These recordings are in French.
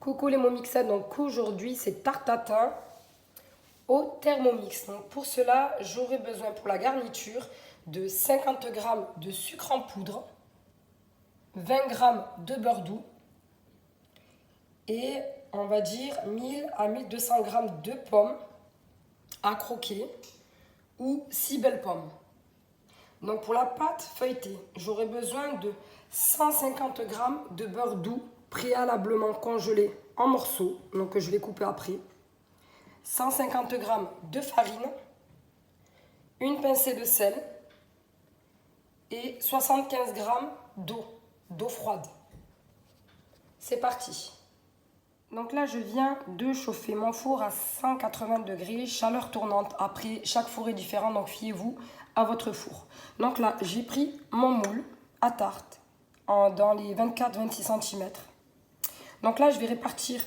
Coucou les Momixettes, donc aujourd'hui c'est tarte tatin au Thermomix. Donc pour cela, j'aurai besoin pour la garniture de 50 g de sucre en poudre, 20 g de beurre doux et on va dire 1000 à 1200 g de pommes à croquer ou 6 belles pommes. Donc pour la pâte feuilletée, j'aurai besoin de 150 g de beurre doux préalablement congelé en morceaux, donc que je vais couper après, 150 g de farine, une pincée de sel et 75 g d'eau froide. C'est parti. Donc là, je viens de chauffer mon four à 180 degrés, chaleur tournante. Après, chaque four est différent, donc fiez-vous à votre four. Donc là, j'ai pris mon moule à tarte dans les 24-26 cm. Donc là, je vais répartir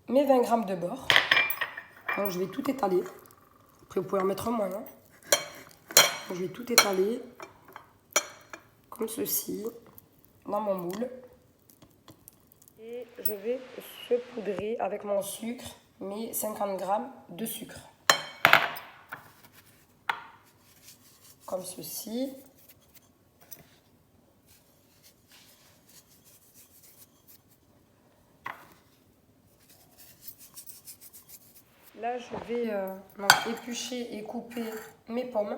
mes 20 g de beurre. Donc je vais tout étaler. Après, vous pouvez en mettre moins. Donc, je vais tout étaler comme ceci dans mon moule. Et je vais saupoudrer avec mon sucre mes 50 g de sucre. Comme ceci. Là, je vais éplucher et couper mes pommes.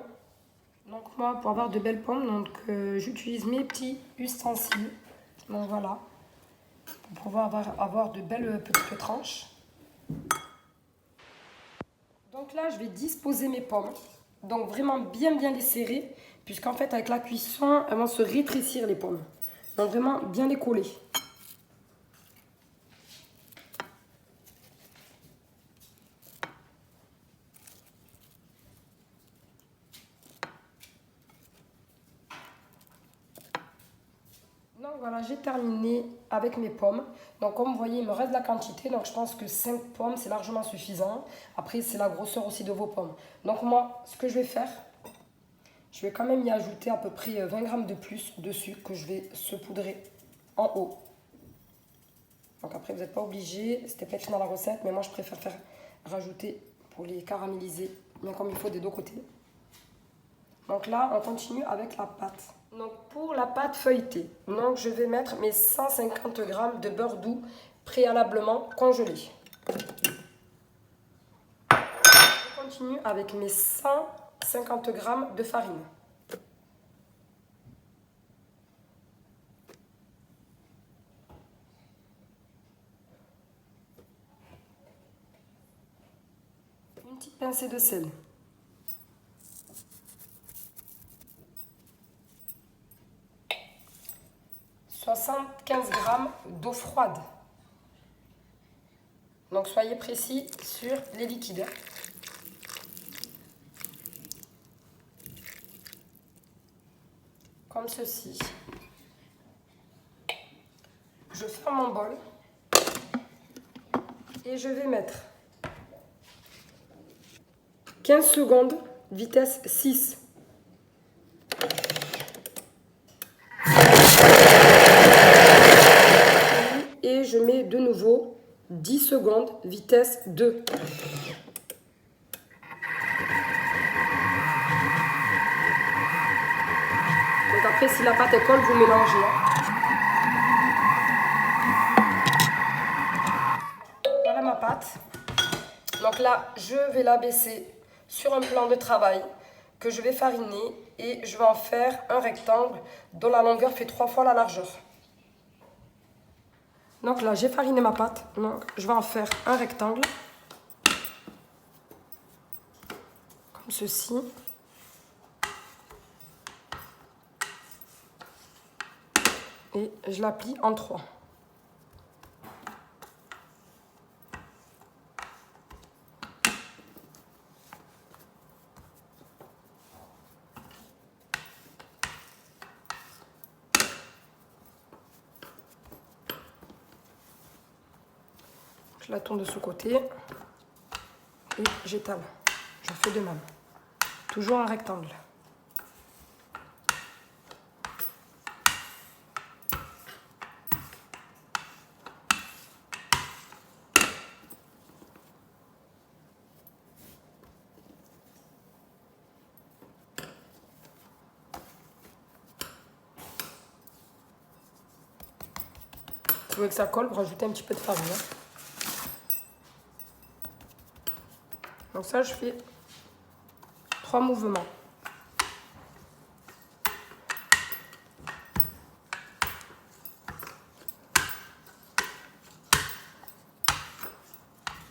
Donc moi, pour avoir de belles pommes, j'utilise mes petits ustensiles. Donc voilà, pour pouvoir avoir de belles petites tranches. Donc là, je vais disposer mes pommes. Donc vraiment bien les serrer, puisqu'en fait, avec la cuisson, elles vont se rétrécir les pommes. Donc vraiment bien les coller. Donc voilà, j'ai terminé avec mes pommes. Donc comme vous voyez, il me reste de la quantité. Donc je pense que 5 pommes, c'est largement suffisant. Après, c'est la grosseur aussi de vos pommes. Donc moi, ce que je vais faire, je vais quand même y ajouter à peu près 20 g de plus de sucre que je vais saupoudrer en haut. Donc après, vous n'êtes pas obligé. C'était pas écrit dans la recette, mais moi, je préfère rajouter pour les caraméliser bien comme il faut des deux côtés. Donc là, on continue avec la pâte. Donc pour la pâte feuilletée, donc je vais mettre mes 150 g de beurre doux préalablement congelé. Je continue avec mes 150 g de farine. Une petite pincée de sel. « 75 g d'eau froide. Donc soyez précis sur les liquides. Comme ceci. Je ferme mon bol et je vais mettre 15 secondes, vitesse 6. Et je mets de nouveau 10 secondes, vitesse 2. Donc après, si la pâte est colle, vous mélangez. Voilà ma pâte. Donc là, je vais la baisser sur un plan de travail que je vais fariner et je vais en faire un rectangle dont la longueur fait 3 fois la largeur. Donc là, j'ai fariné ma pâte. Donc, je vais en faire un rectangle. Comme ceci. Et je la plie en 3. Je la tourne de ce côté et j'étale. Je fais de même. Toujours un rectangle. vous voulez que ça colle, vous rajoutez un petit peu de farine. Donc ça, je fais 3 mouvements.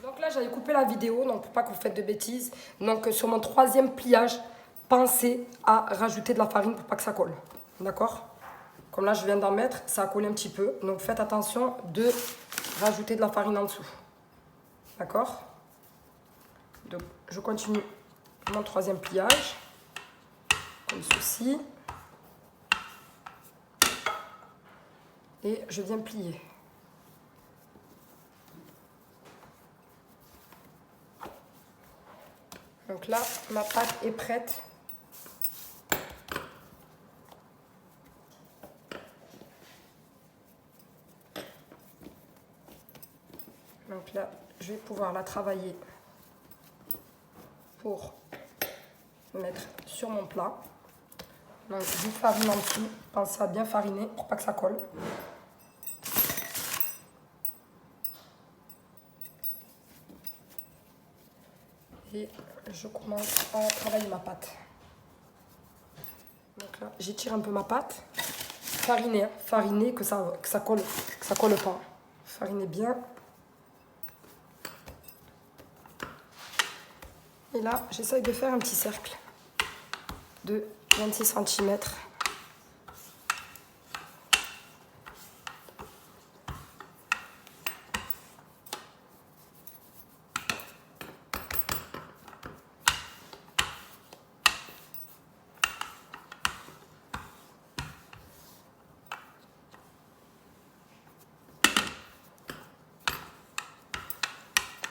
Donc là, j'avais coupé la vidéo, donc pour pas que vous faites de bêtises. Donc sur mon 3e pliage, pensez à rajouter de la farine pour pas que ça colle. D'accord? Comme là, je viens d'en mettre, ça a collé un petit peu. Donc faites attention de rajouter de la farine en dessous. D'accord? Donc je continue mon 3e pliage, comme ceci. Et je viens plier. Donc là, ma pâte est prête. Donc là, je vais pouvoir la travailler pour mettre sur mon plat. Donc je farine en dessous. Pensez à bien fariner pour pas que ça colle. Et je commence à travailler ma pâte. Donc là, j'étire un peu ma pâte. Fariner, hein. Fariner que ça colle pas. Fariner bien. Et là, j'essaye de faire un petit cercle de 26 cm.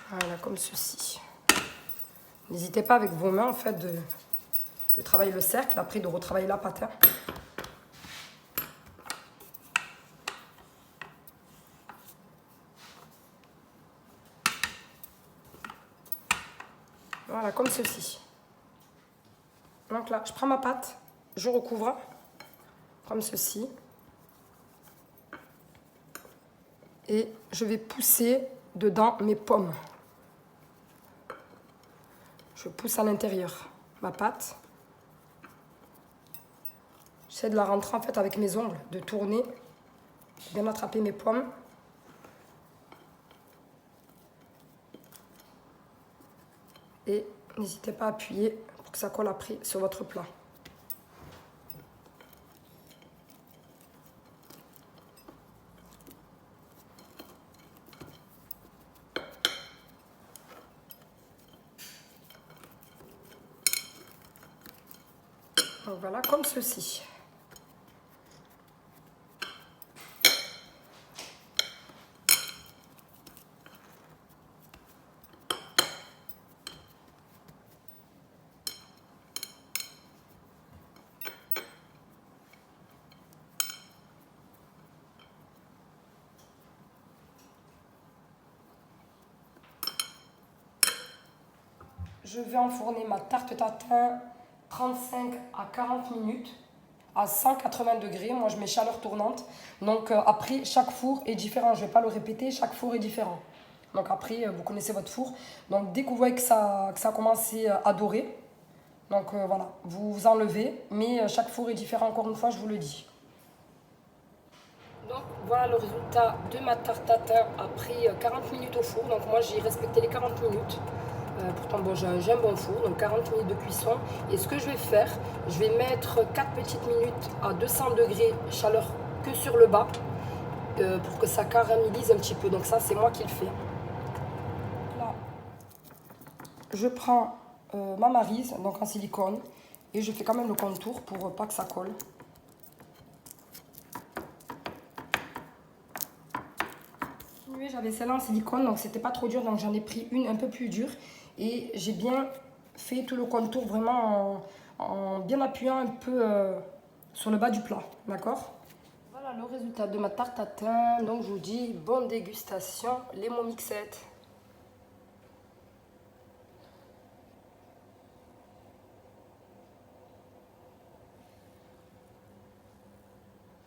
Voilà, comme ceci. N'hésitez pas avec vos mains en fait de travailler le cercle, après de retravailler la pâte. Voilà, comme ceci. Donc là, je prends ma pâte, je recouvre, comme ceci. Et je vais pousser dedans mes pommes. Je pousse à l'intérieur ma pâte. J'essaie de la rentrer en fait avec mes ongles, de tourner, bien attraper mes pommes. Et n'hésitez pas à appuyer pour que ça colle après sur votre plat. Donc voilà, comme ceci. Je vais enfourner ma tarte tatin 35 à 40 minutes à 180 degrés. Moi, je mets chaleur tournante. Donc, après, chaque four est différent. Je ne vais pas le répéter, chaque four est différent. Donc, après, vous connaissez votre four. Donc, dès que vous voyez que ça a commencé à dorer, donc voilà, vous enlevez. Mais chaque four est différent, encore une fois, je vous le dis. Donc, voilà le résultat de ma tarte tatin après 40 minutes au four. Donc, moi, j'ai respecté les 40 minutes. Pourtant, bon, j'ai un bon four, donc 40 minutes de cuisson. Et ce que je vais faire, je vais mettre 4 petites minutes à 200 degrés chaleur que sur le bas pour que ça caramélise un petit peu. Donc ça, c'est moi qui le fais. Là, je prends ma maryse, donc en silicone, et je fais quand même le contour pour pas que ça colle. J'avais celle-là en silicone, donc c'était pas trop dur, donc j'en ai pris une un peu plus dure. Et j'ai bien fait tout le contour vraiment en bien appuyant un peu sur le bas du plat, d'accord? Voilà le résultat de ma tarte tatin. Donc je vous dis bonne dégustation, les mots mixettes.